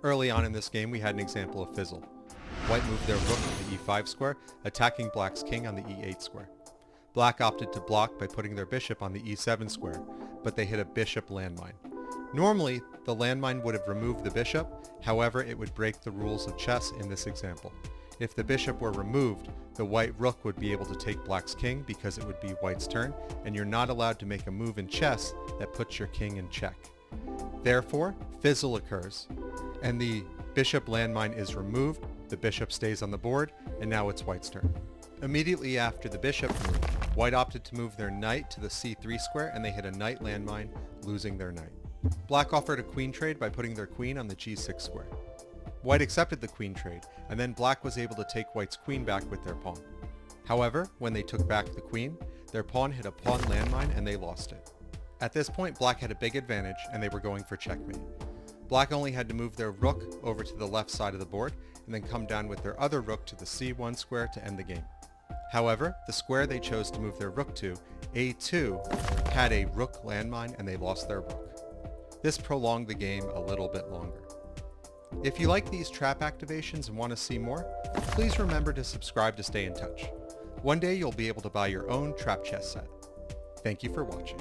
Early on in this game, we had an example of Fizzle. White moved their rook to the e5 square, attacking black's king on the e8 square. Black opted to block by putting their bishop on the e7 square, but they hit a bishop landmine. Normally, the landmine would have removed the bishop, however it would break the rules of chess in this example. If the bishop were removed, the white rook would be able to take black's king because it would be white's turn, and you're not allowed to make a move in chess that puts your king in check. Therefore, Fizzle occurs, and the bishop landmine is removed, the bishop stays on the board, and now it's white's turn. Immediately after the bishop move, white opted to move their knight to the c3 square, and they hit a knight landmine, losing their knight. Black offered a queen trade by putting their queen on the g6 square. White accepted the queen trade, and then black was able to take white's queen back with their pawn. However, when they took back the queen, their pawn hit a pawn landmine and they lost it. At this point, black had a big advantage, and they were going for checkmate. Black only had to move their rook over to the left side of the board, and then come down with their other rook to the c1 square to end the game. However, the square they chose to move their rook to, a2, had a rook landmine and they lost their rook. This prolonged the game a little bit longer. If you like these trap activations and want to see more, please remember to subscribe to stay in touch. One day you'll be able to buy your own trap chess set. Thank you for watching.